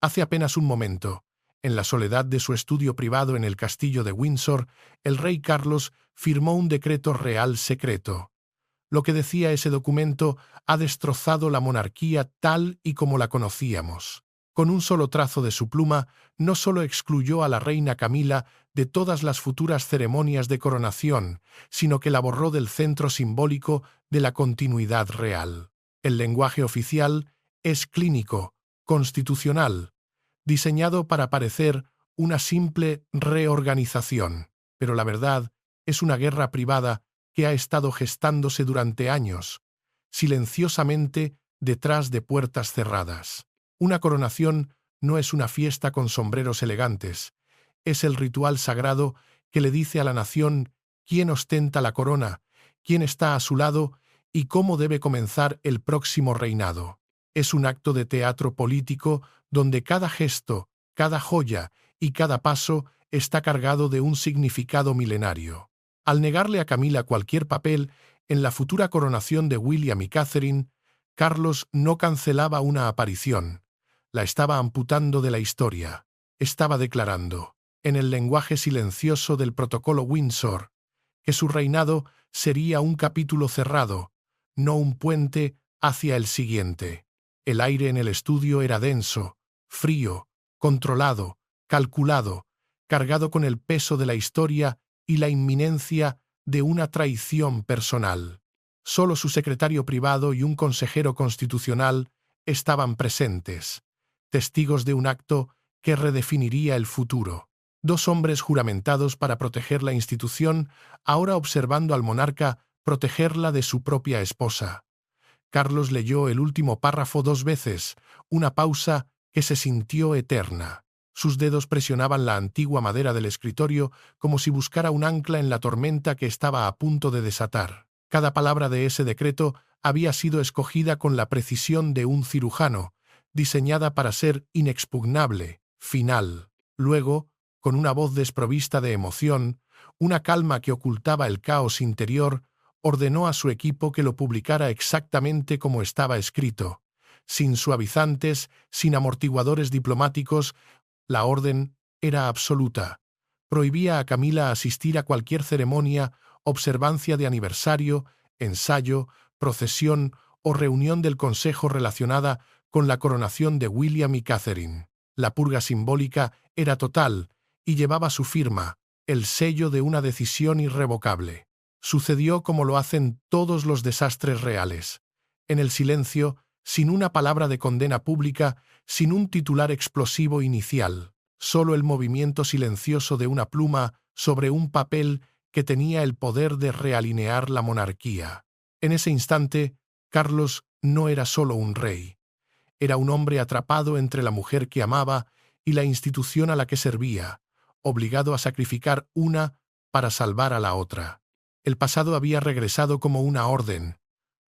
Hace apenas un momento, en la soledad de su estudio privado en el castillo de Windsor, el rey Carlos firmó un decreto real secreto. Lo que decía ese documento ha destrozado la monarquía tal y como la conocíamos. Con un solo trazo de su pluma, no solo excluyó a la reina Camila de todas las futuras ceremonias de coronación, sino que la borró del centro simbólico de la continuidad real. El lenguaje oficial es clínico, constitucional, diseñado para parecer una simple reorganización, pero la verdad es una guerra privada que ha estado gestándose durante años, silenciosamente detrás de puertas cerradas. Una coronación no es una fiesta con sombreros elegantes, es el ritual sagrado que le dice a la nación quién ostenta la corona, quién está a su lado y cómo debe comenzar el próximo reinado. Es un acto de teatro político donde cada gesto, cada joya y cada paso está cargado de un significado milenario. Al negarle a Camila cualquier papel en la futura coronación de William y Catherine, Carlos no cancelaba una aparición, la estaba amputando de la historia. Estaba declarando, en el lenguaje silencioso del protocolo Windsor, que su reinado sería un capítulo cerrado, no un puente hacia el siguiente. El aire en el estudio era denso, frío, controlado, calculado, cargado con el peso de la historia y la inminencia de una traición personal. Solo su secretario privado y un consejero constitucional estaban presentes, testigos de un acto que redefiniría el futuro. Dos hombres juramentados para proteger la institución, ahora observando al monarca protegerla de su propia esposa. Carlos leyó el último párrafo 2 veces, una pausa que se sintió eterna. Sus dedos presionaban la antigua madera del escritorio como si buscara un ancla en la tormenta que estaba a punto de desatar. Cada palabra de ese decreto había sido escogida con la precisión de un cirujano, diseñada para ser inexpugnable, final. Luego, con una voz desprovista de emoción, una calma que ocultaba el caos interior, ordenó a su equipo que lo publicara exactamente como estaba escrito, sin suavizantes, sin amortiguadores diplomáticos. La orden era absoluta. Prohibía a Camila asistir a cualquier ceremonia, observancia de aniversario, ensayo, procesión o reunión del consejo relacionada con la coronación de William y Catherine. La purga simbólica era total y llevaba su firma, el sello de una decisión irrevocable. Sucedió como lo hacen todos los desastres reales. En el silencio, sin una palabra de condena pública, sin un titular explosivo inicial, solo el movimiento silencioso de una pluma sobre un papel que tenía el poder de realinear la monarquía. En ese instante, Carlos no era solo un rey. Era un hombre atrapado entre la mujer que amaba y la institución a la que servía, obligado a sacrificar una para salvar a la otra. El pasado había regresado como una orden,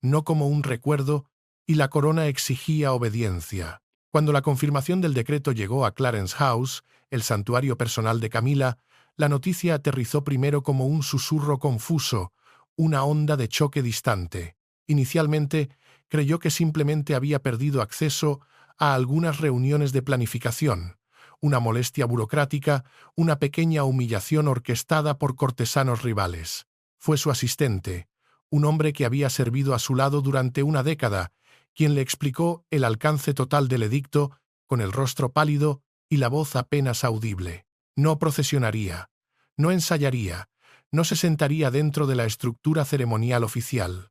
no como un recuerdo, y la corona exigía obediencia. Cuando la confirmación del decreto llegó a Clarence House, el santuario personal de Camila, la noticia aterrizó primero como un susurro confuso, una onda de choque distante. Inicialmente, creyó que simplemente había perdido acceso a algunas reuniones de planificación, una molestia burocrática, una pequeña humillación orquestada por cortesanos rivales. Fue su asistente, un hombre que había servido a su lado durante una década, quien le explicó el alcance total del edicto, con el rostro pálido y la voz apenas audible. No procesionaría, no ensayaría, no se sentaría dentro de la estructura ceremonial oficial.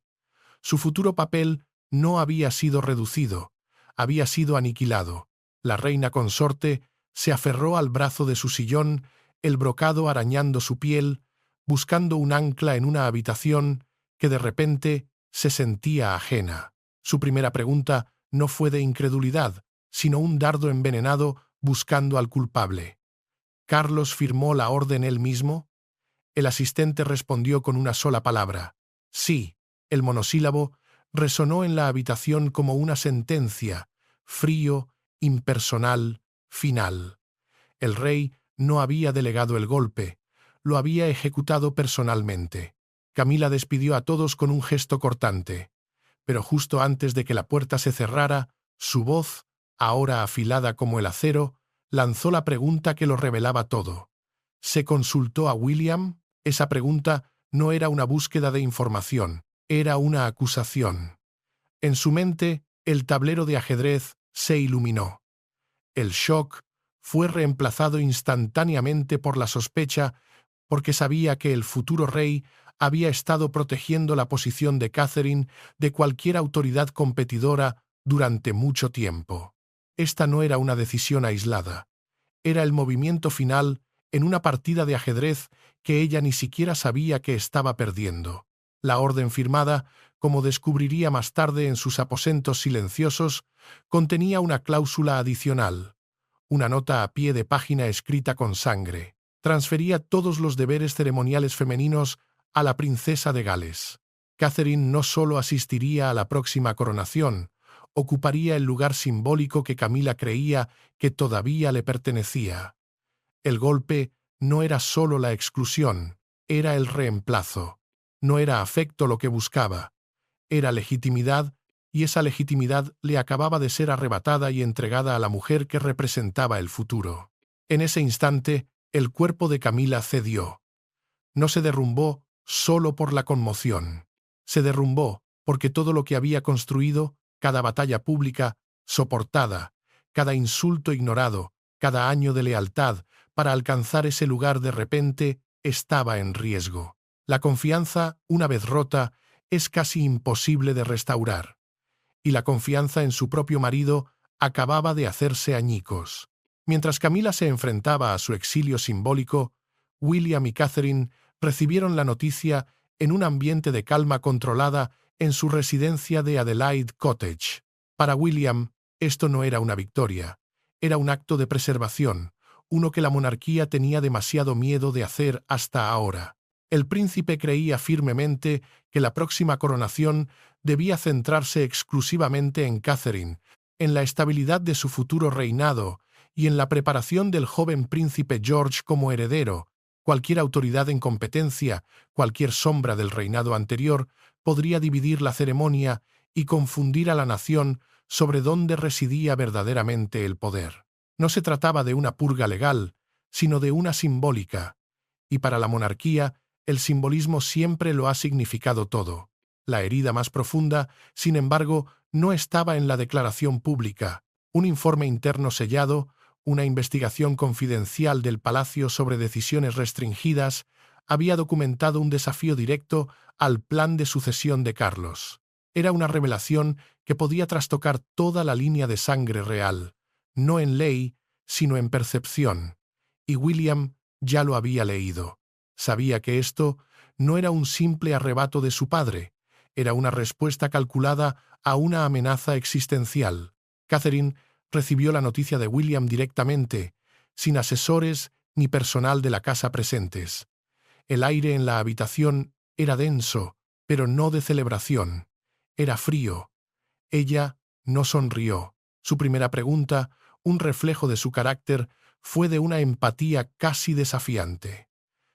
Su futuro papel no había sido reducido, había sido aniquilado. La reina consorte se aferró al brazo de su sillón, el brocado arañando su piel, buscando un ancla en una habitación que de repente se sentía ajena. Su primera pregunta no fue de incredulidad, sino un dardo envenenado buscando al culpable. ¿Carlos firmó la orden él mismo? El asistente respondió con una sola palabra. Sí. El monosílabo resonó en la habitación como una sentencia, frío, impersonal, final. El rey no había delegado el golpe, lo había ejecutado personalmente. Camila despidió a todos con un gesto cortante, pero justo antes de que la puerta se cerrara, su voz, ahora afilada como el acero, lanzó la pregunta que lo revelaba todo. ¿Se consultó a William? Esa pregunta no era una búsqueda de información, era una acusación. En su mente, el tablero de ajedrez se iluminó. El shock fue reemplazado instantáneamente por la sospecha, porque sabía que el futuro rey había estado protegiendo la posición de Catherine de cualquier autoridad competidora durante mucho tiempo. Esta no era una decisión aislada. Era el movimiento final en una partida de ajedrez que ella ni siquiera sabía que estaba perdiendo. La orden firmada, como descubriría más tarde en sus aposentos silenciosos, contenía una cláusula adicional, una nota a pie de página escrita con sangre. Transfería todos los deberes ceremoniales femeninos a la princesa de Gales. Catherine no solo asistiría a la próxima coronación, ocuparía el lugar simbólico que Camila creía que todavía le pertenecía. El golpe no era solo la exclusión, era el reemplazo. No era afecto lo que buscaba, era legitimidad, y esa legitimidad le acababa de ser arrebatada y entregada a la mujer que representaba el futuro. En ese instante, el cuerpo de Camila cedió. No se derrumbó solo por la conmoción. Se derrumbó porque todo lo que había construido, cada batalla pública, soportada, cada insulto ignorado, cada año de lealtad, para alcanzar ese lugar de repente, estaba en riesgo. La confianza, una vez rota, es casi imposible de restaurar. Y la confianza en su propio marido acababa de hacerse añicos. Mientras Camila se enfrentaba a su exilio simbólico, William y Catherine recibieron la noticia en un ambiente de calma controlada en su residencia de Adelaide Cottage. Para William, esto no era una victoria, era un acto de preservación, uno que la monarquía tenía demasiado miedo de hacer hasta ahora. El príncipe creía firmemente que la próxima coronación debía centrarse exclusivamente en Catherine, en la estabilidad de su futuro reinado y en la preparación del joven príncipe George como heredero. Cualquier autoridad en competencia, cualquier sombra del reinado anterior, podría dividir la ceremonia y confundir a la nación sobre dónde residía verdaderamente el poder. No se trataba de una purga legal, sino de una simbólica, y para la monarquía, el simbolismo siempre lo ha significado todo. La herida más profunda, sin embargo, no estaba en la declaración pública. Un informe interno sellado, una investigación confidencial del palacio sobre decisiones restringidas, había documentado un desafío directo al plan de sucesión de Carlos. Era una revelación que podía trastocar toda la línea de sangre real, no en ley, sino en percepción. Y William ya lo había leído. Sabía que esto no era un simple arrebato de su padre, era una respuesta calculada a una amenaza existencial. Catherine recibió la noticia de William directamente, sin asesores ni personal de la casa presentes. El aire en la habitación era denso, pero no de celebración. Era frío. Ella no sonrió. Su primera pregunta, un reflejo de su carácter, fue de una empatía casi desafiante.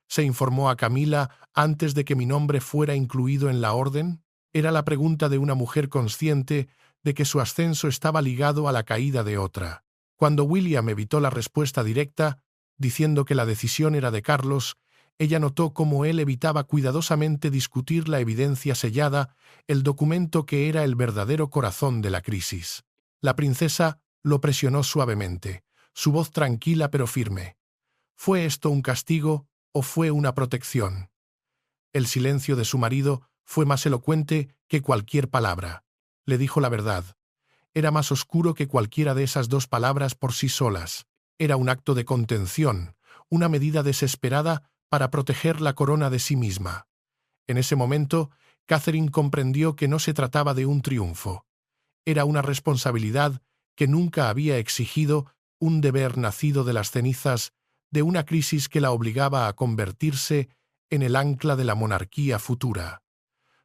¿Se informó a Camila antes de que mi nombre fuera incluido en la orden? Era la pregunta de una mujer consciente de que su ascenso estaba ligado a la caída de otra. Cuando William evitó la respuesta directa, diciendo que la decisión era de Carlos, ella notó cómo él evitaba cuidadosamente discutir la evidencia sellada, el documento que era el verdadero corazón de la crisis. La princesa lo presionó suavemente, su voz tranquila pero firme. ¿Fue esto un castigo o fue una protección? El silencio de su marido fue más elocuente que cualquier palabra. Le dijo la verdad. Era más oscuro que cualquiera de esas dos palabras por sí solas. Era un acto de contención, una medida desesperada para proteger la corona de sí misma. En ese momento, Catherine comprendió que no se trataba de un triunfo. Era una responsabilidad que nunca había exigido, un deber nacido de las cenizas, de una crisis que la obligaba a convertirse en el ancla de la monarquía futura.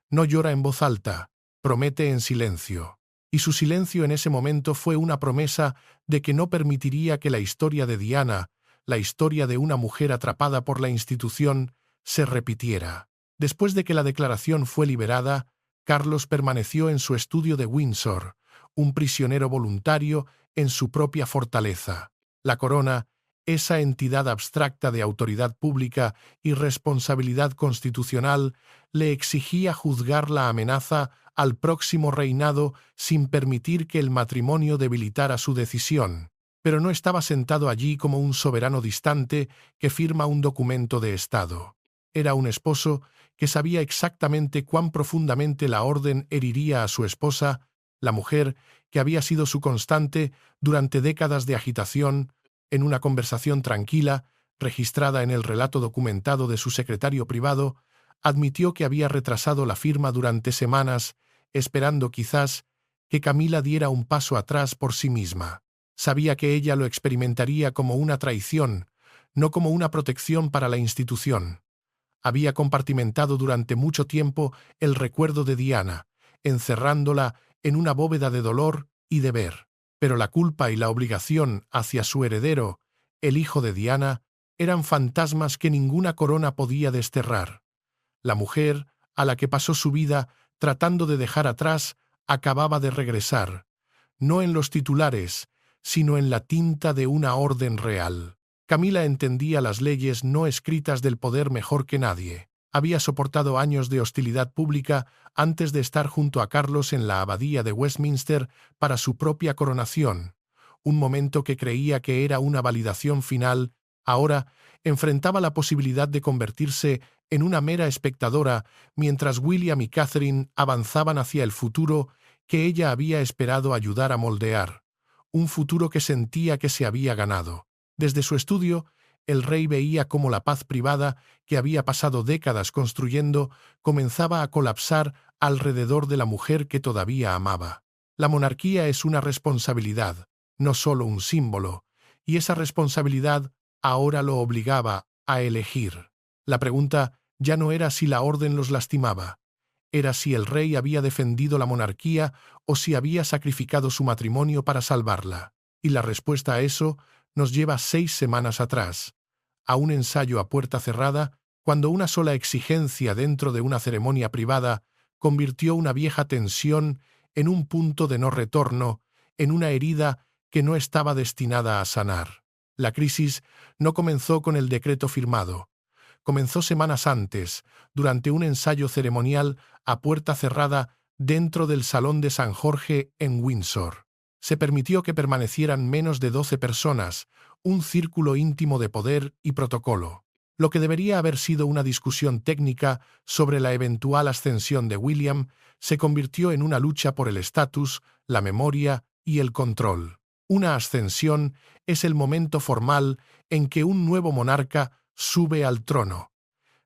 No llora en voz alta, promete en silencio. Y su silencio en ese momento fue una promesa de que no permitiría que la historia de Diana, la historia de una mujer atrapada por la institución, se repitiera. Después de que la declaración fue liberada, Carlos permaneció en su estudio de Windsor, un prisionero voluntario en su propia fortaleza. La corona, esa entidad abstracta de autoridad pública y responsabilidad constitucional, le exigía juzgar la amenaza al próximo reinado sin permitir que el matrimonio debilitara su decisión. Pero no estaba sentado allí como un soberano distante que firma un documento de Estado. Era un esposo que sabía exactamente cuán profundamente la orden heriría a su esposa, la mujer que había sido su constante durante décadas de agitación. En una conversación tranquila, registrada en el relato documentado de su secretario privado, admitió que había retrasado la firma durante semanas, esperando quizás que Camila diera un paso atrás por sí misma. Sabía que ella lo experimentaría como una traición, no como una protección para la institución. Había compartimentado durante mucho tiempo el recuerdo de Diana, encerrándola en una bóveda de dolor y deber. Pero la culpa y la obligación hacia su heredero, el hijo de Diana, eran fantasmas que ninguna corona podía desterrar. La mujer, a la que pasó su vida tratando de dejar atrás, acababa de regresar, no en los titulares, sino en la tinta de una orden real. Camila entendía las leyes no escritas del poder mejor que nadie. Había soportado años de hostilidad pública antes de estar junto a Carlos en la abadía de Westminster para su propia coronación. Un momento que creía que era una validación final, ahora enfrentaba la posibilidad de convertirse en una mera espectadora mientras William y Catherine avanzaban hacia el futuro que ella había esperado ayudar a moldear. Un futuro que sentía que se había ganado. Desde su estudio, el rey veía cómo la paz privada, que había pasado décadas construyendo, comenzaba a colapsar alrededor de la mujer que todavía amaba. La monarquía es una responsabilidad, no solo un símbolo, y esa responsabilidad ahora lo obligaba a elegir. La pregunta ya no era si la orden los lastimaba, era si el rey había defendido la monarquía o si había sacrificado su matrimonio para salvarla. Y la respuesta a eso nos lleva 6 semanas atrás, a un ensayo a puerta cerrada, cuando una sola exigencia dentro de una ceremonia privada convirtió una vieja tensión en un punto de no retorno, en una herida que no estaba destinada a sanar. La crisis no comenzó con el decreto firmado. Comenzó semanas antes, durante un ensayo ceremonial a puerta cerrada dentro del Salón de San Jorge en Windsor. Se permitió que permanecieran menos de 12 personas, un círculo íntimo de poder y protocolo. Lo que debería haber sido una discusión técnica sobre la eventual ascensión de William se convirtió en una lucha por el estatus, la memoria y el control. Una ascensión es el momento formal en que un nuevo monarca sube al trono,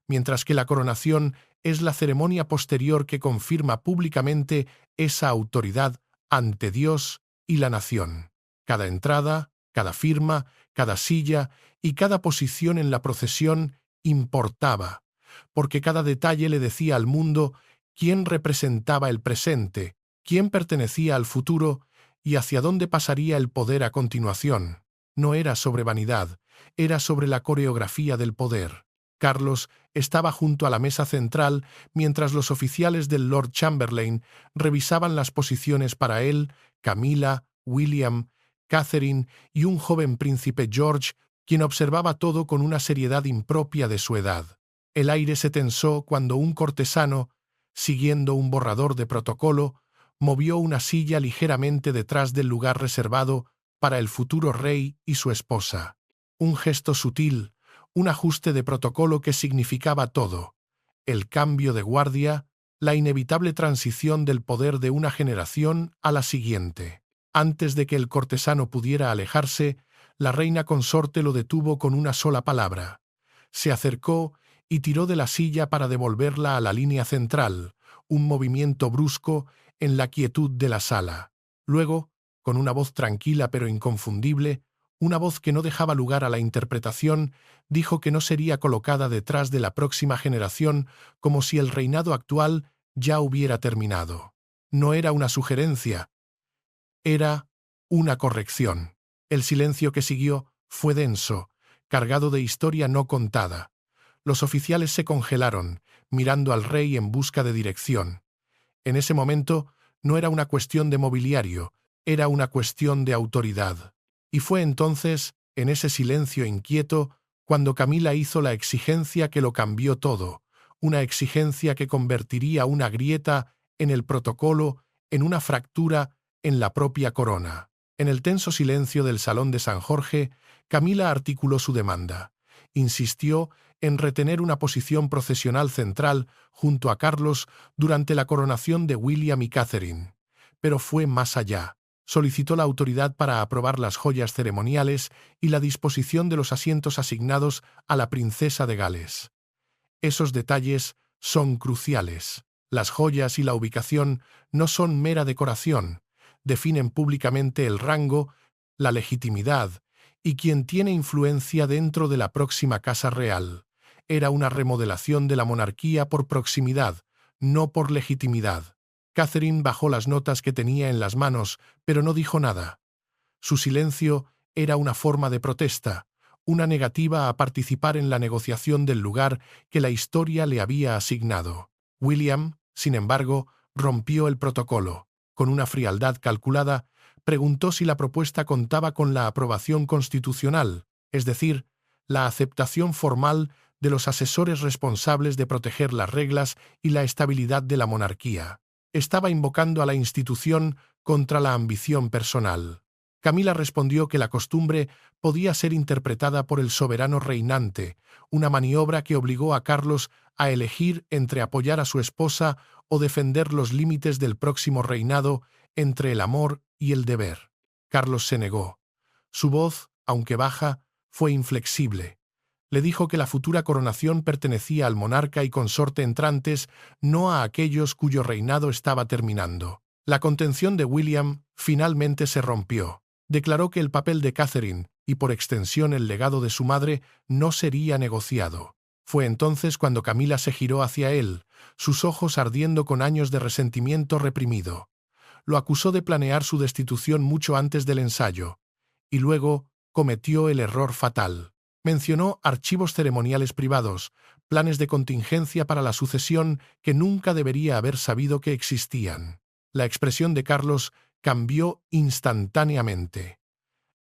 mientras que la coronación es la ceremonia posterior que confirma públicamente esa autoridad ante Dios y la nación. Cada entrada, cada firma, cada silla y cada posición en la procesión importaba, porque cada detalle le decía al mundo quién representaba el presente, quién pertenecía al futuro y hacia dónde pasaría el poder a continuación. No era sobre vanidad, era sobre la coreografía del poder. Carlos estaba junto a la mesa central mientras los oficiales del Lord Chamberlain revisaban las posiciones para él, Camila, William, Catherine y un joven príncipe George, quien observaba todo con una seriedad impropia de su edad. El aire se tensó cuando un cortesano, siguiendo un borrador de protocolo, movió una silla ligeramente detrás del lugar reservado para el futuro rey y su esposa. Un gesto sutil, un ajuste de protocolo que significaba todo: el cambio de guardia, la inevitable transición del poder de una generación a la siguiente. Antes de que el cortesano pudiera alejarse, la reina consorte lo detuvo con una sola palabra. Se acercó y tiró de la silla para devolverla a la línea central, un movimiento brusco en la quietud de la sala. Luego, con una voz tranquila pero inconfundible, una voz que no dejaba lugar a la interpretación, dijo que no sería colocada detrás de la próxima generación, como si el reinado actual ya hubiera terminado. No era una sugerencia, era una corrección. El silencio que siguió fue denso, cargado de historia no contada. Los oficiales se congelaron, mirando al rey en busca de dirección. En ese momento no era una cuestión de mobiliario, Era una cuestión de autoridad. Y fue entonces, en ese silencio inquieto, cuando Camila hizo la exigencia que lo cambió todo, una exigencia que convertiría una grieta en el protocolo en una fractura en la propia corona. En el tenso silencio del Salón de San Jorge, Camila articuló su demanda. Insistió en retener una posición procesional central junto a Carlos durante la coronación de William y Catherine. Pero fue más allá. Solicitó la autoridad para aprobar las joyas ceremoniales y la disposición de los asientos asignados a la princesa de Gales. Esos detalles son cruciales. Las joyas y la ubicación no son mera decoración, definen públicamente el rango, la legitimidad y quien tiene influencia dentro de la próxima Casa Real. Era una remodelación de la monarquía por proximidad, no por legitimidad. Catherine bajó las notas que tenía en las manos, pero no dijo nada. Su silencio era una forma de protesta, una negativa a participar en la negociación del lugar que la historia le había asignado. William, sin embargo, rompió el protocolo. Con una frialdad calculada, preguntó si la propuesta contaba con la aprobación constitucional, es decir, la aceptación formal de los asesores responsables de proteger las reglas y la estabilidad de la monarquía. Estaba invocando a la institución contra la ambición personal. Camila respondió que la costumbre podía ser interpretada por el soberano reinante, una maniobra que obligó a Carlos a elegir entre apoyar a su esposa o defender los límites del próximo reinado entre el amor y el deber. Carlos se negó. Su voz, aunque baja, fue inflexible. Le dijo que la futura coronación pertenecía al monarca y consorte entrantes, no a aquellos cuyo reinado estaba terminando. La contención de William finalmente se rompió. Declaró que el papel de Catherine, y por extensión el legado de su madre, no sería negociado. Fue entonces cuando Camila se giró hacia él, sus ojos ardiendo con años de resentimiento reprimido. Lo acusó de planear su destitución mucho antes del ensayo, y luego cometió el error fatal. Mencionó archivos ceremoniales privados, planes de contingencia para la sucesión que nunca debería haber sabido que existían. La expresión de Carlos cambió instantáneamente.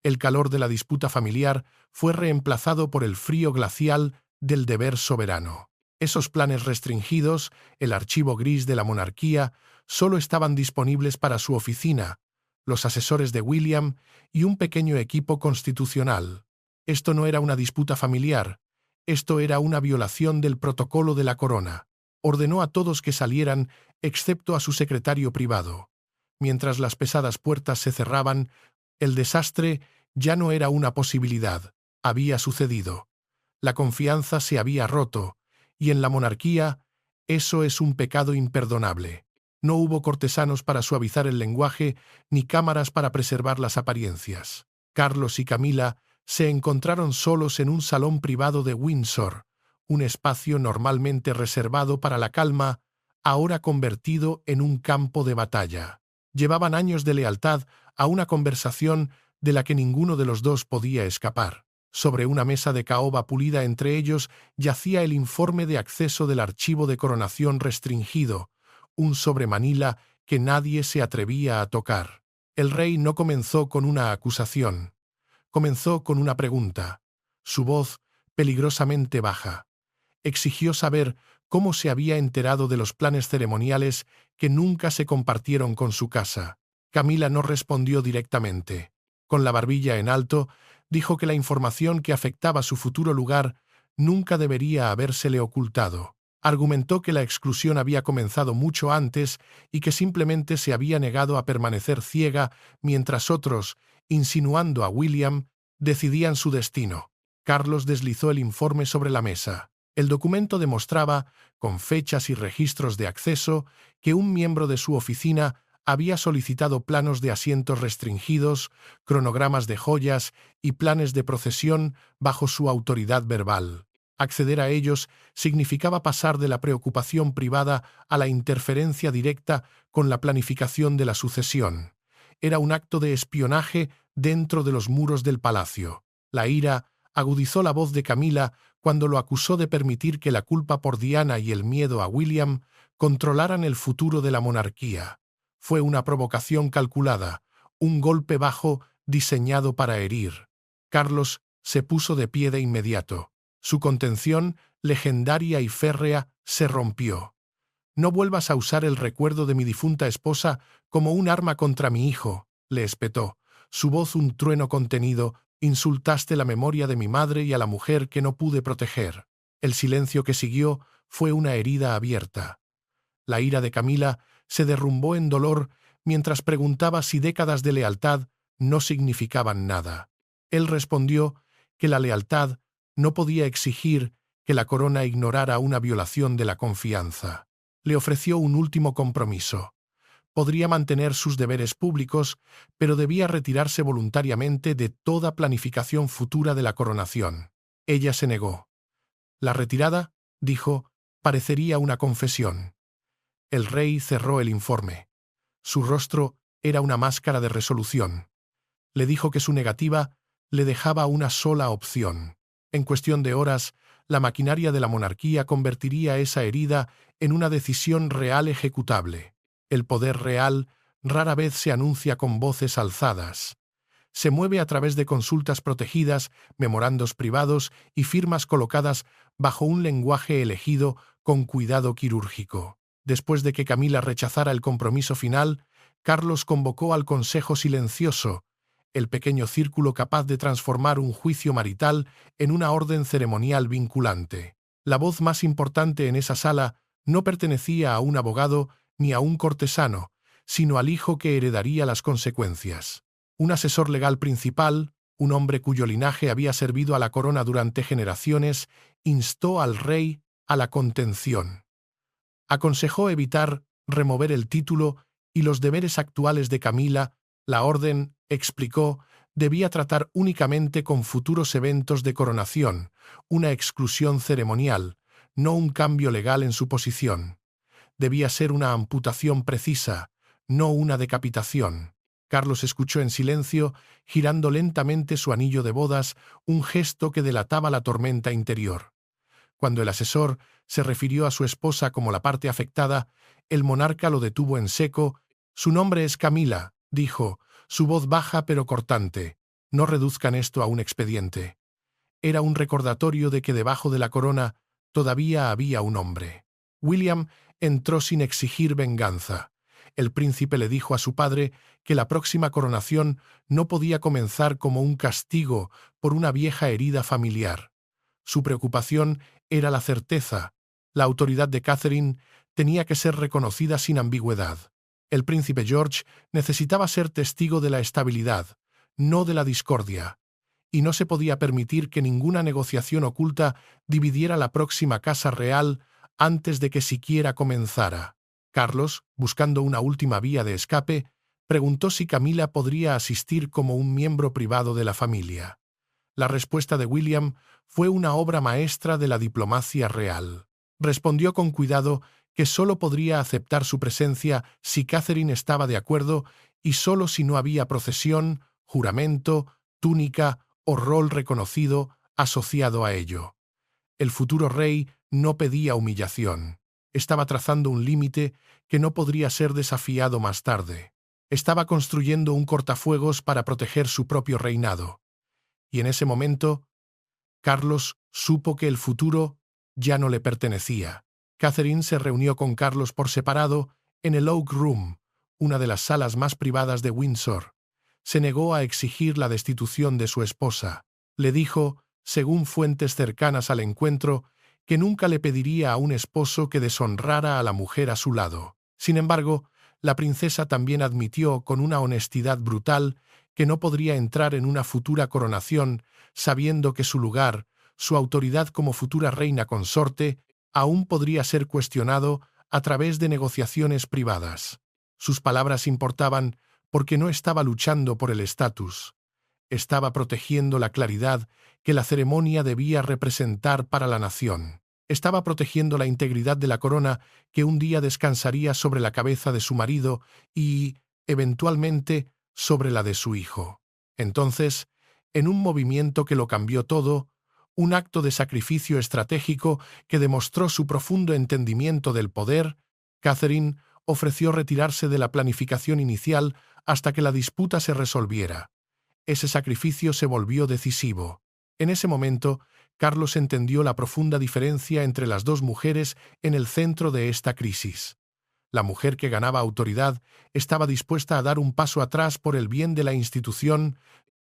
El calor de la disputa familiar fue reemplazado por el frío glacial del deber soberano. Esos planes restringidos, el archivo gris de la monarquía, solo estaban disponibles para su oficina, los asesores de William y un pequeño equipo constitucional. Esto no era una disputa familiar, esto era una violación del protocolo de la corona. Ordenó a todos que salieran, excepto a su secretario privado. Mientras las pesadas puertas se cerraban, el desastre ya no era una posibilidad, había sucedido. La confianza se había roto, y en la monarquía eso es un pecado imperdonable. No hubo cortesanos para suavizar el lenguaje, ni cámaras para preservar las apariencias. Carlos y Camila se encontraron solos en un salón privado de Windsor, un espacio normalmente reservado para la calma, ahora convertido en un campo de batalla. Llevaban años de lealtad a una conversación de la que ninguno de los dos podía escapar. Sobre una mesa de caoba pulida entre ellos yacía el informe de acceso del archivo de coronación restringido, un sobre Manila que nadie se atrevía a tocar. El rey no comenzó con una acusación. Comenzó con una pregunta. Su voz, peligrosamente baja. Exigió saber cómo se había enterado de los planes ceremoniales que nunca se compartieron con su casa. Camila no respondió directamente. Con la barbilla en alto, dijo que la información que afectaba su futuro lugar nunca debería habérsele ocultado. Argumentó que la exclusión había comenzado mucho antes y que simplemente se había negado a permanecer ciega mientras otros, insinuando a William, decidían su destino. Carlos deslizó el informe sobre la mesa. El documento demostraba, con fechas y registros de acceso, que un miembro de su oficina había solicitado planos de asientos restringidos, cronogramas de joyas y planes de procesión bajo su autoridad verbal. Acceder a ellos significaba pasar de la preocupación privada a la interferencia directa con la planificación de la sucesión. Era un acto de espionaje dentro de los muros del palacio. La ira agudizó la voz de Camila cuando lo acusó de permitir que la culpa por Diana y el miedo a William controlaran el futuro de la monarquía. Fue una provocación calculada, un golpe bajo diseñado para herir. Carlos se puso de pie de inmediato. Su contención, legendaria y férrea, se rompió. «No vuelvas a usar el recuerdo de mi difunta esposa como un arma contra mi hijo», le espetó. Su voz un trueno contenido. «Insultaste la memoria de mi madre y a la mujer que no pude proteger». El silencio que siguió fue una herida abierta. La ira de Camila se derrumbó en dolor mientras preguntaba si décadas de lealtad no significaban nada. Él respondió que la lealtad no podía exigir que la corona ignorara una violación de la confianza. Le ofreció un último compromiso. Podría mantener sus deberes públicos, pero debía retirarse voluntariamente de toda planificación futura de la coronación. Ella se negó. La retirada, dijo, parecería una confesión. El rey cerró el informe. Su rostro era una máscara de resolución. Le dijo que su negativa le dejaba una sola opción. En cuestión de horas, la maquinaria de la monarquía convertiría esa herida en una decisión real ejecutable. El poder real rara vez se anuncia con voces alzadas. Se mueve a través de consultas protegidas, memorandos privados y firmas colocadas bajo un lenguaje elegido con cuidado quirúrgico. Después de que Camila rechazara el compromiso final, Carlos convocó al Consejo Silencioso, el pequeño círculo capaz de transformar un juicio marital en una orden ceremonial vinculante. La voz más importante en esa sala no pertenecía a un abogado ni a un cortesano, sino al hijo que heredaría las consecuencias. Un asesor legal principal, un hombre cuyo linaje había servido a la corona durante generaciones, instó al rey a la contención. Aconsejó evitar remover el título y los deberes actuales de Camila. La orden, explicó, debía tratar únicamente con futuros eventos de coronación, una exclusión ceremonial, no un cambio legal en su posición. Debía ser una amputación precisa, no una decapitación. Carlos escuchó en silencio, girando lentamente su anillo de bodas, un gesto que delataba la tormenta interior. Cuando el asesor se refirió a su esposa como la parte afectada, el monarca lo detuvo en seco. «Su nombre es Camila», dijo, su voz baja pero cortante. «No reduzcan esto a un expediente». Era un recordatorio de que debajo de la corona todavía había un hombre. William entró sin exigir venganza. El príncipe le dijo a su padre que la próxima coronación no podía comenzar como un castigo por una vieja herida familiar. Su preocupación era la certeza. La autoridad de Catherine tenía que ser reconocida sin ambigüedad. El príncipe George necesitaba ser testigo de la estabilidad, no de la discordia, y no se podía permitir que ninguna negociación oculta dividiera la próxima casa real antes de que siquiera comenzara. Carlos, buscando una última vía de escape, preguntó si Camila podría asistir como un miembro privado de la familia. La respuesta de William fue una obra maestra de la diplomacia real. Respondió con cuidado que solo podría aceptar su presencia si Catherine estaba de acuerdo y solo si no había procesión, juramento, túnica o rol reconocido asociado a ello. El futuro rey no pedía humillación. Estaba trazando un límite que no podría ser desafiado más tarde. Estaba construyendo un cortafuegos para proteger su propio reinado. Y en ese momento, Carlos supo que el futuro ya no le pertenecía. Catherine se reunió con Carlos por separado en el Oak Room, una de las salas más privadas de Windsor. Se negó a exigir la destitución de su esposa. Le dijo, según fuentes cercanas al encuentro, que nunca le pediría a un esposo que deshonrara a la mujer a su lado. Sin embargo, la princesa también admitió con una honestidad brutal que no podría entrar en una futura coronación sabiendo que su lugar, su autoridad como futura reina consorte, aún podría ser cuestionado a través de negociaciones privadas. Sus palabras importaban porque no estaba luchando por el estatus. Estaba protegiendo la claridad que la ceremonia debía representar para la nación. Estaba protegiendo la integridad de la corona que un día descansaría sobre la cabeza de su marido y, eventualmente, sobre la de su hijo. Entonces, en un movimiento que lo cambió todo, un acto de sacrificio estratégico que demostró su profundo entendimiento del poder, Catherine ofreció retirarse de la planificación inicial hasta que la disputa se resolviera. Ese sacrificio se volvió decisivo. En ese momento, Carlos entendió la profunda diferencia entre las dos mujeres en el centro de esta crisis. La mujer que ganaba autoridad estaba dispuesta a dar un paso atrás por el bien de la institución,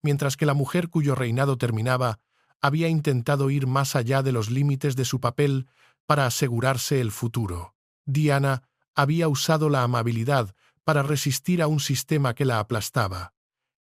mientras que la mujer cuyo reinado terminaba había intentado ir más allá de los límites de su papel para asegurarse el futuro. Diana había usado la amabilidad para resistir a un sistema que la aplastaba.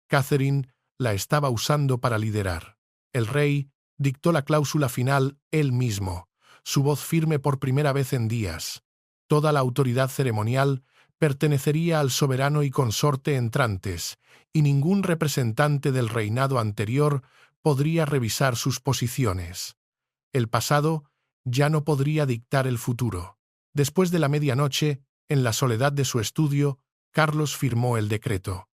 Catherine la estaba usando para liderar. El rey dictó la cláusula final él mismo, su voz firme por primera vez en días. Toda la autoridad ceremonial pertenecería al soberano y consorte entrantes, y ningún representante del reinado anterior podría revisar sus posiciones. El pasado ya no podría dictar el futuro. Después de la medianoche, en la soledad de su estudio, Carlos firmó el decreto.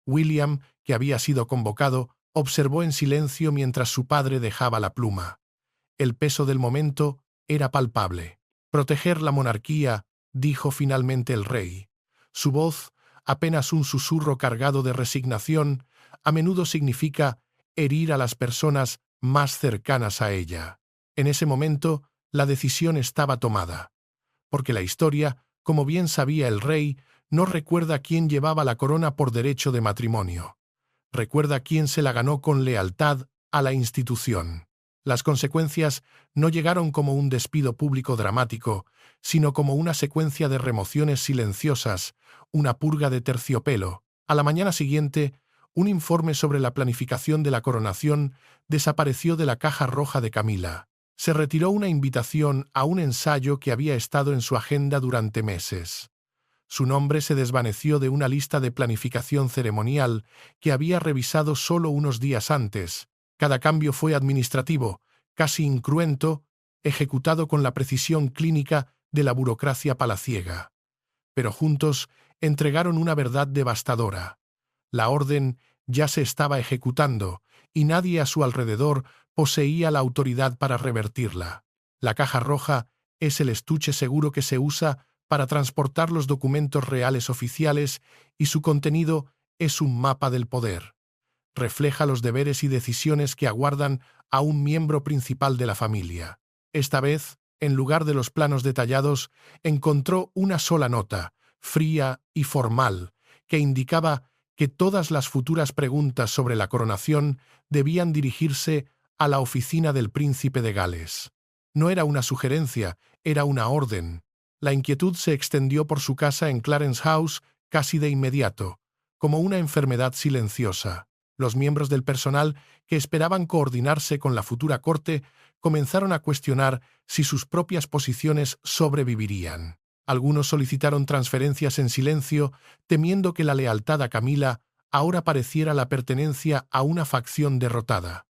William, que había sido convocado, observó en silencio mientras su padre dejaba la pluma. El peso del momento era palpable. «Proteger la monarquía», dijo finalmente el rey. Su voz, apenas un susurro cargado de resignación, a menudo significa herir a las personas más cercanas a ella. En ese momento, la decisión estaba tomada. Porque la historia, como bien sabía el rey, no recuerda quién llevaba la corona por derecho de matrimonio. Recuerda quién se la ganó con lealtad a la institución. Las consecuencias no llegaron como un despido público dramático, sino como una secuencia de remociones silenciosas, una purga de terciopelo. A la mañana siguiente, un informe sobre la planificación de la coronación desapareció de la caja roja de Camila. Se retiró una invitación a un ensayo que había estado en su agenda durante meses. Su nombre se desvaneció de una lista de planificación ceremonial que había revisado solo unos días antes. Cada cambio fue administrativo, casi incruento, ejecutado con la precisión clínica de la burocracia palaciega. Pero juntos entregaron una verdad devastadora. La orden ya se estaba ejecutando, y nadie a su alrededor poseía la autoridad para revertirla. La caja roja es el estuche seguro que se usa para transportar los documentos reales oficiales, y su contenido es un mapa del poder. Refleja los deberes y decisiones que aguardan a un miembro principal de la familia. Esta vez, en lugar de los planos detallados, encontró una sola nota, fría y formal, que indicaba que todas las futuras preguntas sobre la coronación debían dirigirse a la oficina del príncipe de Gales. No era una sugerencia, era una orden. La inquietud se extendió por su casa en Clarence House casi de inmediato, como una enfermedad silenciosa. Los miembros del personal que esperaban coordinarse con la futura corte comenzaron a cuestionar si sus propias posiciones sobrevivirían. Algunos solicitaron transferencias en silencio, temiendo que la lealtad a Camila ahora pareciera la pertenencia a una facción derrotada.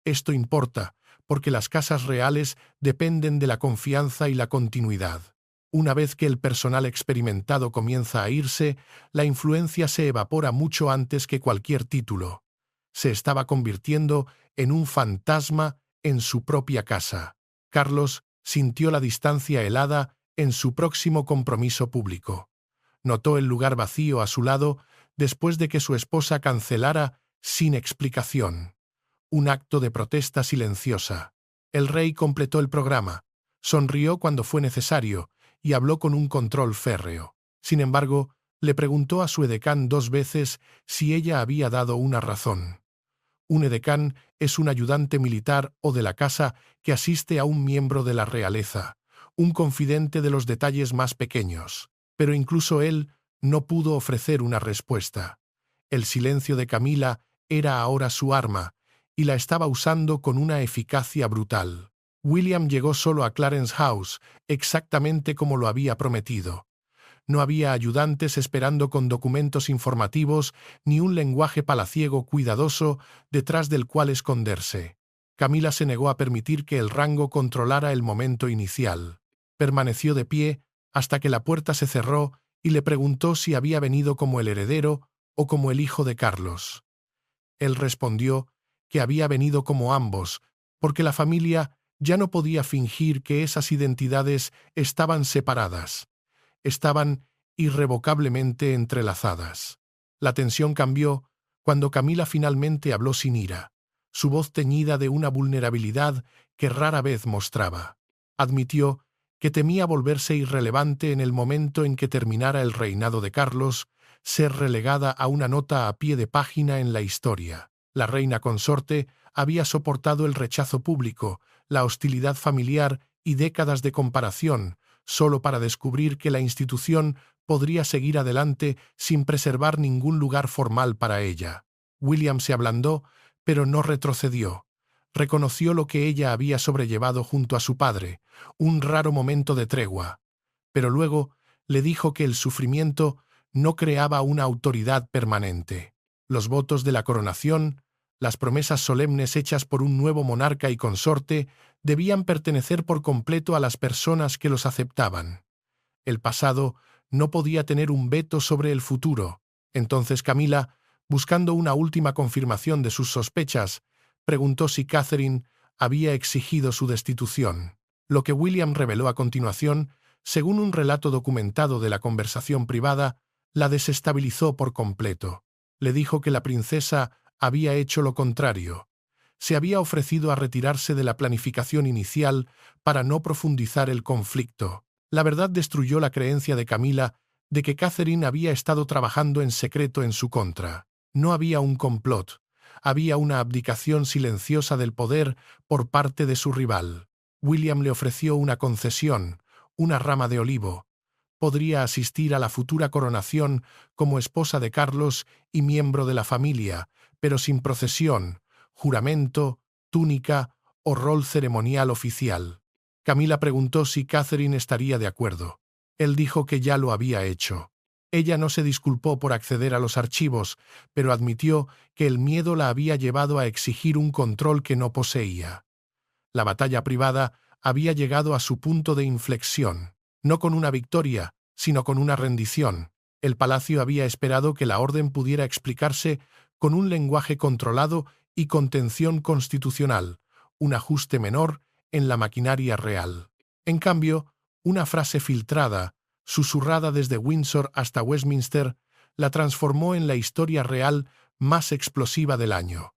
Esto importa, porque las casas reales dependen de la confianza y la continuidad. Una vez que el personal experimentado comienza a irse, la influencia se evapora mucho antes que cualquier título. Se estaba convirtiendo en un fantasma en su propia casa. Carlos sintió la distancia helada en su próximo compromiso público. Notó el lugar vacío a su lado después de que su esposa cancelara sin explicación. Un acto de protesta silenciosa. El rey completó el programa, sonrió cuando fue necesario y habló con un control férreo. Sin embargo, le preguntó a su edecán 2 veces si ella había dado una razón. Un edecán es un ayudante militar o de la casa que asiste a un miembro de la realeza, un confidente de los detalles más pequeños. Pero incluso él no pudo ofrecer una respuesta. El silencio de Camila era ahora su arma, y la estaba usando con una eficacia brutal. William llegó solo a Clarence House, exactamente como lo había prometido. No había ayudantes esperando con documentos informativos ni un lenguaje palaciego cuidadoso detrás del cual esconderse. Camila se negó a permitir que el rango controlara el momento inicial. Permaneció de pie hasta que la puerta se cerró y le preguntó si había venido como el heredero o como el hijo de Carlos. Él respondió que había venido como ambos, porque la familia ya no podía fingir que esas identidades estaban separadas. Estaban irrevocablemente entrelazadas. La tensión cambió cuando Camila finalmente habló sin ira, su voz teñida de una vulnerabilidad que rara vez mostraba. Admitió que temía volverse irrelevante en el momento en que terminara el reinado de Carlos, ser relegada a una nota a pie de página en la historia. La reina consorte había soportado el rechazo público, la hostilidad familiar y décadas de comparación, solo para descubrir que la institución podría seguir adelante sin preservar ningún lugar formal para ella. William se ablandó, pero no retrocedió. Reconoció lo que ella había sobrellevado junto a su padre, un raro momento de tregua. Pero luego le dijo que el sufrimiento no creaba una autoridad permanente. Los votos de la coronación, las promesas solemnes hechas por un nuevo monarca y consorte, debían pertenecer por completo a las personas que los aceptaban. El pasado no podía tener un veto sobre el futuro. Entonces Camila, buscando una última confirmación de sus sospechas, preguntó si Catherine había exigido su destitución. Lo que William reveló a continuación, según un relato documentado de la conversación privada, la desestabilizó por completo. Le dijo que la princesa había hecho lo contrario. Se había ofrecido a retirarse de la planificación inicial para no profundizar el conflicto. La verdad destruyó la creencia de Camila de que Catherine había estado trabajando en secreto en su contra. No había un complot, había una abdicación silenciosa del poder por parte de su rival. William le ofreció una concesión, una rama de olivo. Podría asistir a la futura coronación como esposa de Carlos y miembro de la familia, pero sin procesión, juramento, túnica o rol ceremonial oficial. Camila preguntó si Catherine estaría de acuerdo. Él dijo que ya lo había hecho. Ella no se disculpó por acceder a los archivos, pero admitió que el miedo la había llevado a exigir un control que no poseía. La batalla privada había llegado a su punto de inflexión, no con una victoria, sino con una rendición. El palacio había esperado que la orden pudiera explicarse con un lenguaje controlado y contención constitucional, un ajuste menor en la maquinaria real. En cambio, una frase filtrada, susurrada desde Windsor hasta Westminster, la transformó en la historia real más explosiva del año.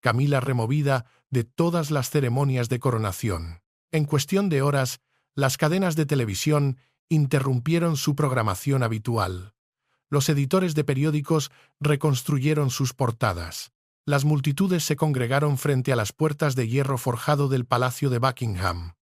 Camila removida de todas las ceremonias de coronación. En cuestión de horas, las cadenas de televisión interrumpieron su programación habitual. Los editores de periódicos reconstruyeron sus portadas. Las multitudes se congregaron frente a las puertas de hierro forjado del Palacio de Buckingham.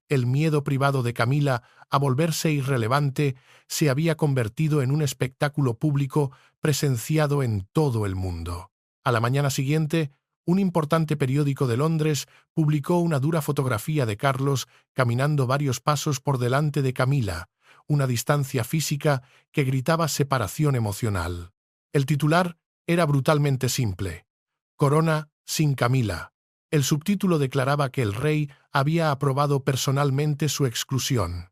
El miedo privado de Camila a volverse irrelevante se había convertido en un espectáculo público presenciado en todo el mundo. A la mañana siguiente, un importante periódico de Londres publicó una dura fotografía de Carlos caminando varios pasos por delante de Camila, una distancia física que gritaba separación emocional. El titular era brutalmente simple: Corona sin Camila. El subtítulo declaraba que el rey había aprobado personalmente su exclusión.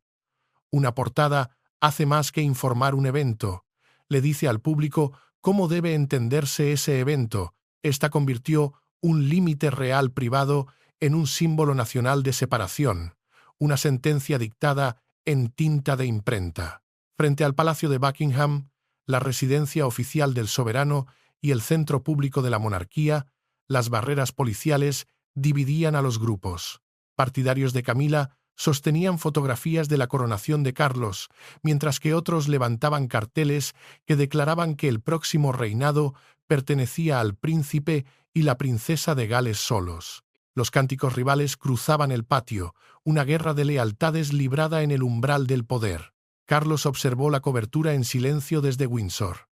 Una portada hace más que informar un evento. Le dice al público cómo debe entenderse ese evento. Esta convirtió un límite real privado en un símbolo nacional de separación, una sentencia dictada en tinta de imprenta. Frente al Palacio de Buckingham, la residencia oficial del soberano y el centro público de la monarquía, las barreras policiales dividían a los grupos. Partidarios de Camila sostenían fotografías de la coronación de Carlos, mientras que otros levantaban carteles que declaraban que el próximo reinado pertenecía al príncipe y la princesa de Gales solos. Los cánticos rivales cruzaban el patio, una guerra de lealtades librada en el umbral del poder. Carlos observó la cobertura en silencio desde Windsor.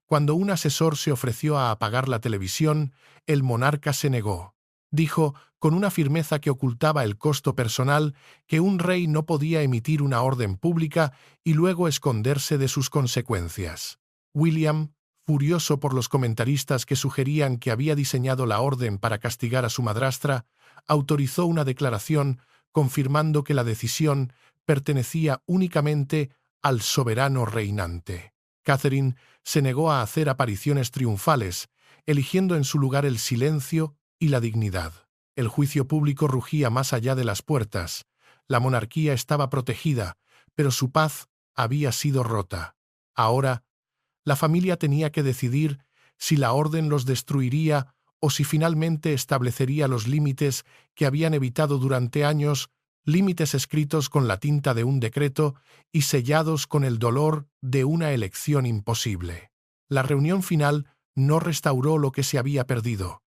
Cuando un asesor se ofreció a apagar la televisión, el monarca se negó. Dijo, con una firmeza que ocultaba el costo personal, que un rey no podía emitir una orden pública y luego esconderse de sus consecuencias. William, furioso por los comentaristas que sugerían que había diseñado la orden para castigar a su madrastra, autorizó una declaración confirmando que la decisión pertenecía únicamente al soberano reinante. Catherine se negó a hacer apariciones triunfales, eligiendo en su lugar el silencio y la dignidad. El juicio público rugía más allá de las puertas. La monarquía estaba protegida, pero su paz había sido rota. Ahora, La familia tenía que decidir si la orden los destruiría o si finalmente establecería los límites que habían evitado durante años, límites escritos con la tinta de un decreto y sellados con el dolor de una elección imposible. La reunión final no restauró lo que se había perdido.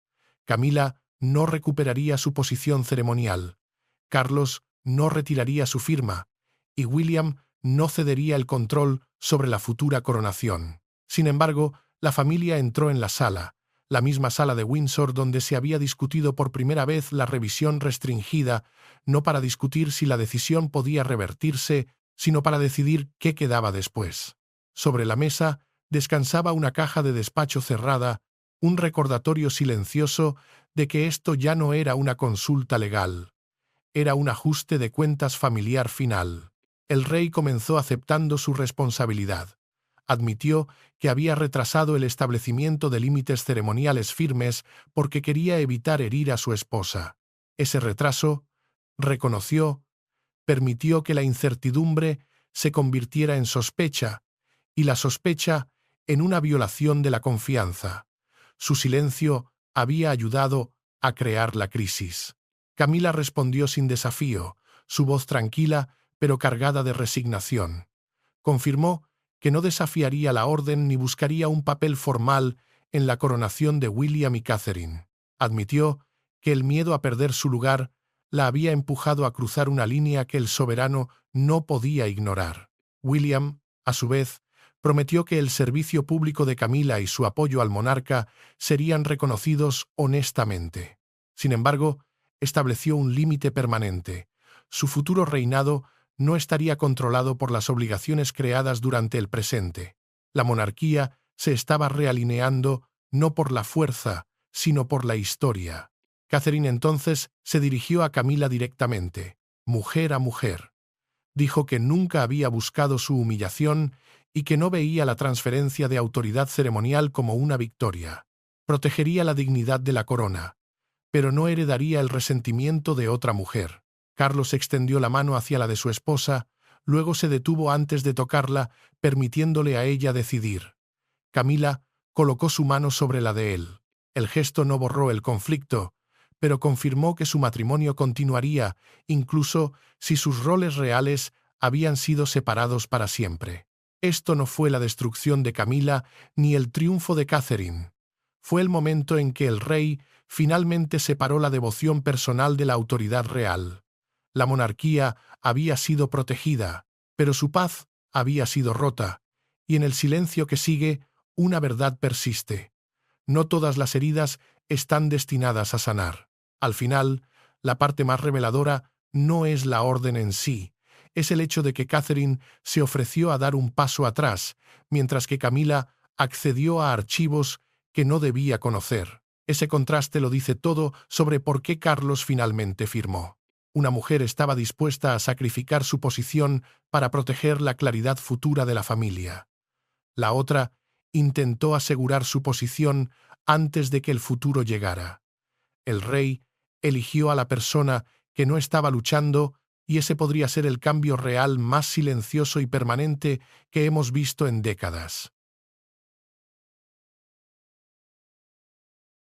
Camila no recuperaría su posición ceremonial. Carlos no retiraría su firma, y William no cedería el control sobre la futura coronación. Sin embargo, la familia entró en la sala, la misma sala de Windsor donde se había discutido por primera vez la revisión restringida, no para discutir si la decisión podía revertirse, sino para decidir qué quedaba después. Sobre la mesa descansaba una caja de despacho cerrada, un recordatorio silencioso de que esto ya no era una consulta legal. Era un ajuste de cuentas familiar final. El rey comenzó aceptando su responsabilidad. Admitió que había retrasado el establecimiento de límites ceremoniales firmes porque quería evitar herir a su esposa. Ese retraso, reconoció, permitió que la incertidumbre se convirtiera en sospecha, y la sospecha en una violación de la confianza. Su silencio había ayudado a crear la crisis. Camila respondió sin desafío, su voz tranquila pero cargada de resignación. Confirmó que no desafiaría la orden ni buscaría un papel formal en la coronación de William y Catherine. Admitió que el miedo a perder su lugar la había empujado a cruzar una línea que el soberano no podía ignorar. William, a su vez, prometió que el servicio público de Camila y su apoyo al monarca serían reconocidos honestamente. Sin embargo, estableció un límite permanente. Su futuro reinado no estaría controlado por las obligaciones creadas durante el presente. La monarquía se estaba realineando no por la fuerza, sino por la historia. Catherine entonces se dirigió a Camila directamente, mujer a mujer. Dijo que nunca había buscado su humillación y que no veía la transferencia de autoridad ceremonial como una victoria. Protegería la dignidad de la corona, pero no heredaría el resentimiento de otra mujer. Carlos extendió la mano hacia la de su esposa, luego se detuvo antes de tocarla, permitiéndole a ella decidir. Camila colocó su mano sobre la de él. El gesto no borró el conflicto, pero confirmó que su matrimonio continuaría, incluso si sus roles reales habían sido separados para siempre. Esto no fue la destrucción de Camila ni el triunfo de Catherine. Fue el momento en que el rey finalmente separó la devoción personal de la autoridad real. La monarquía había sido protegida, pero su paz había sido rota, y en el silencio que sigue, una verdad persiste. No todas las heridas están destinadas a sanar. Al final, la parte más reveladora no es la orden en sí, es el hecho de que Catherine se ofreció a dar un paso atrás, mientras que Camila accedió a archivos que no debía conocer. Ese contraste lo dice todo sobre por qué Carlos finalmente firmó. Una mujer estaba dispuesta a sacrificar su posición para proteger la claridad futura de la familia. La otra intentó asegurar su posición antes de que el futuro llegara. El rey eligió a la persona que no estaba luchando, y ese podría ser el cambio real más silencioso y permanente que hemos visto en décadas.